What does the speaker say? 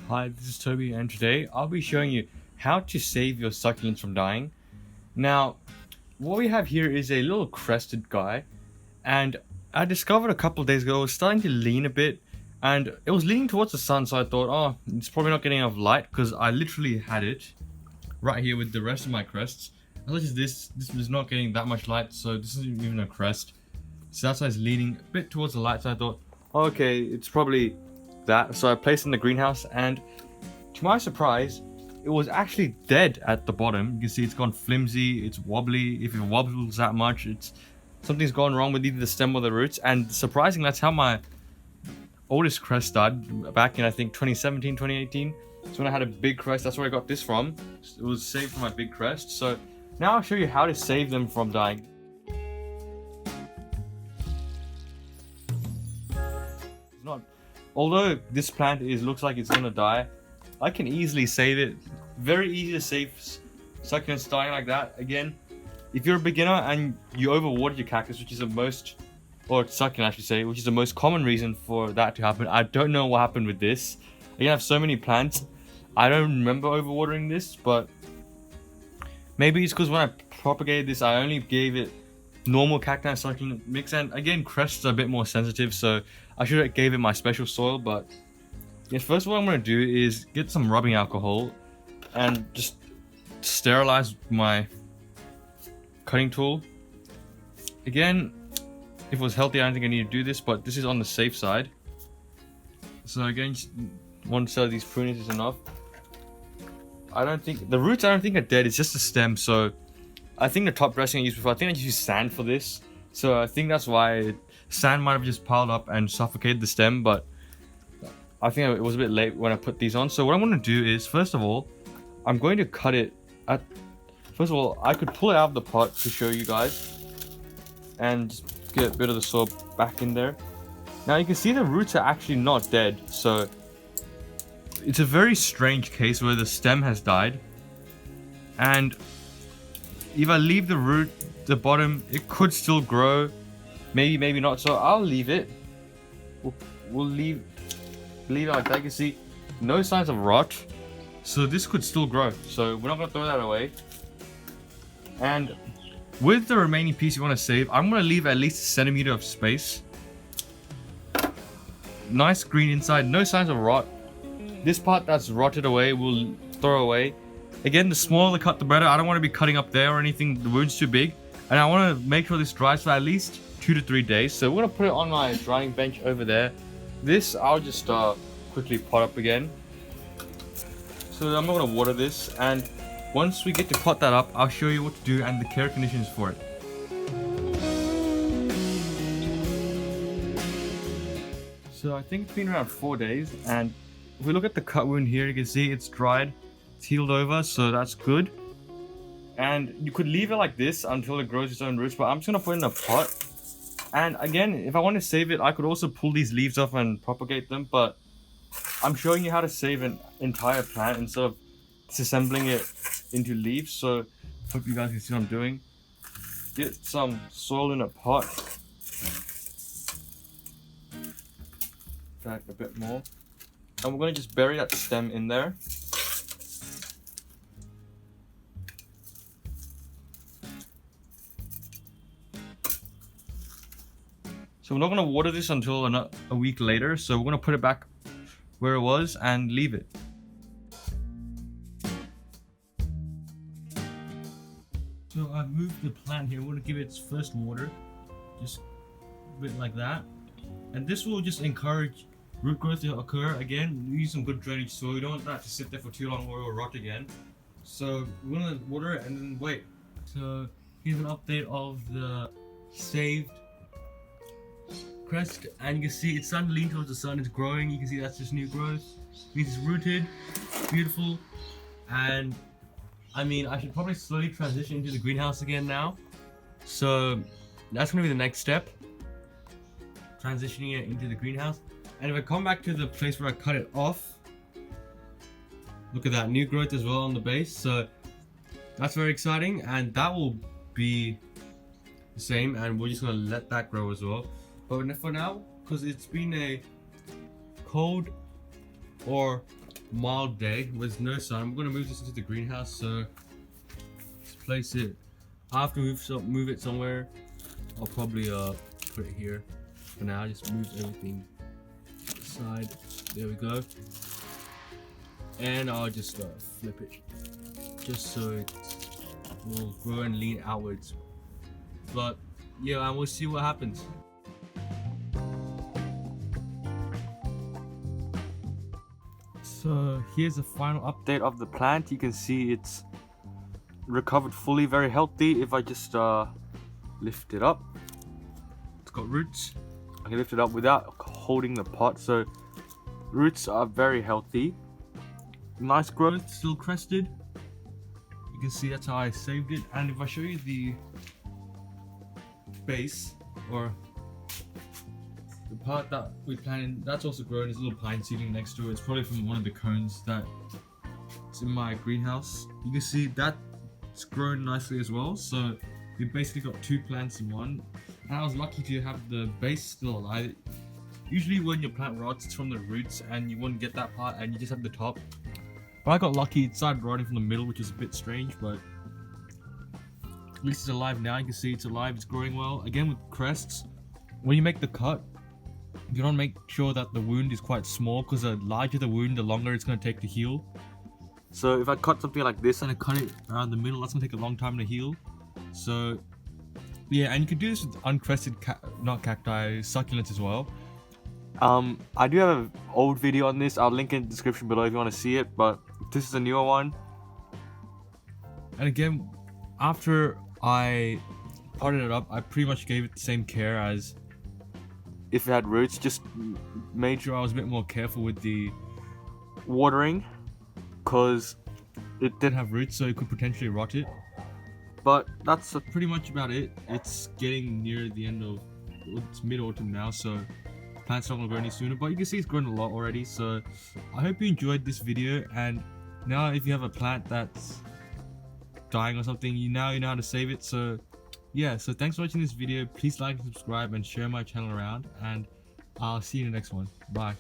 Hi, this is Toby, and today I'll be showing you how to save your succulents from dying. Now, what we have here is a little crested guy, and I discovered a couple of days ago it was starting to lean a bit, and it was leaning towards the sun, so I thought, oh, it's probably not getting enough light, because I literally had it right here with the rest of my crests. And look at this was not getting that much light, so this isn't even a crest. So that's why it's leaning a bit towards the light, so I thought, okay, it's probably that. So I placed it in the greenhouse, and to my surprise, it was actually dead at the bottom. You can see it's gone flimsy, it's wobbly. If it wobbles that much, something's gone wrong with either the stem or the roots. And surprisingly, that's how my oldest crest died back in, I think, 2017, 2018. So when I had a big crest, that's where I got this from. It was saved from my big crest. So now I'll show you how to save them from dying. Although this plant looks like it's gonna die, I can easily save it. Very easy to save succulents dying like that. Again, if you're a beginner and you overwater your cactus, which is succulent I should say, which is the most common reason for that to happen. I don't know what happened with this. Again, I have so many plants. I don't remember overwatering this, but maybe it's because when I propagated this, I only gave it normal cacti succulent mix, and again, crests are a bit more sensitive, so I should have gave it my special soil. But yes, first what I'm going to do is get some rubbing alcohol and just sterilize my cutting tool. Again, if it was healthy, I don't think I need to do this, but this is on the safe side. So again, just one set of these pruners is enough. I don't think the roots are dead, it's just the stem. So I think the top dressing I used before, I think I used sand for this. So I think that's why sand might have just piled up and suffocated the stem, but I think it was a bit late when I put these on. So what I'm going to do is, first of all, I'm going to cut it at... First of all, I could pull it out of the pot to show you guys and just get a bit of the soil back in there. Now you can see the roots are actually not dead, so it's a very strange case where the stem has died. And if I leave the bottom, it could still grow. Maybe not. So I'll leave it. We'll leave it like that. You can see no signs of rot. So this could still grow. So we're not going to throw that away. And with the remaining piece you want to save, I'm going to leave at least a centimeter of space. Nice green inside. No signs of rot. This part that's rotted away, we'll throw away. Again, the smaller the cut, the better. I don't want to be cutting up there or anything. The wound's too big. And I want to make sure this dries for at least 2 to 3 days. So we're going to put it on my drying bench over there. This, I'll just quickly pot up again. So I'm not going to water this. And once we get to pot that up, I'll show you what to do and the care conditions for it. So I think it's been around 4 days. And if we look at the cut wound here, you can see it's dried. It's healed over, so that's good. And you could leave it like this until it grows its own roots, but I'm just gonna put it in a pot. And again, if I want to save it, I could also pull these leaves off and propagate them, but I'm showing you how to save an entire plant instead of disassembling it into leaves. So hope you guys can see what I'm doing. Get some soil in a pot. In fact, a bit more. And we're gonna just bury that stem in there. So we're not going to water this until a week later, so we're going to put it back where it was and leave it. So I've moved the plant here. We're going to give it its first water, just a bit like that. And this will just encourage root growth to occur. Again, use some good drainage soil. You don't want that to sit there for too long or it will rot again. So we're going to water it and then wait. So here's an update of the saved crest, and you can see it's starting to lean towards the sun. It's growing. You can see that's just new growth. It means it's rooted, beautiful. And I mean, I should probably slowly transition into the greenhouse again now. So that's gonna be the next step, transitioning it into the greenhouse. And if I come back to the place where I cut it off, look at that new growth as well on the base. So that's very exciting, and that will be the same, and we're just gonna let that grow as well. But for now, because it's been a cold or mild day with no sun. I'm gonna move this into the greenhouse, so let's place it. I have to move it somewhere. I'll probably put it here for now. Just move everything aside. There we go. And I'll just flip it, just so it will grow and lean outwards. But yeah, and we'll see what happens. So here's the final update of the plant. You can see it's recovered fully, very healthy. If I just lift it up, it's got roots. I can lift it up without holding the pot, so roots are very healthy. Nice growth, still crested. You can see that's how I saved it. And if I show you the base, or the part that we planted, that's also grown. There's a little pine seedling next to it. It's probably from one of the cones that's in my greenhouse. You can see that's grown nicely as well. So we basically got 2 plants in one. And I was lucky to have the base still alive. Usually when your plant rots, it's from the roots and you wouldn't get that part and you just have the top. But I got lucky, it started rotting from the middle, which is a bit strange, but at least it's alive now. You can see it's alive, it's growing well. Again with crests, when you make the cut, you don't make sure that the wound is quite small, because the larger the wound, the longer it's going to take to heal. So if I cut something like this and I cut it around the middle, that's going to take a long time to heal. So yeah, and you can do this with uncrested, not cacti, succulents as well. I do have an old video on this. I'll link in the description below if you want to see it, but this is a newer one. And again, after I potted it up, I pretty much gave it the same care as if it had roots. Just made sure I was a bit more careful with the watering, because it didn't have roots, so it could potentially rot it. But that's pretty much about it. It's getting near the end of, it's mid-autumn now, so plant's not gonna grow any sooner, but you can see it's grown a lot already. So I hope you enjoyed this video, and now if you have a plant that's dying or something, you know how to save it. So yeah, so thanks for watching this video. Please like and subscribe and share my channel around, and I'll see you in the next one. Bye.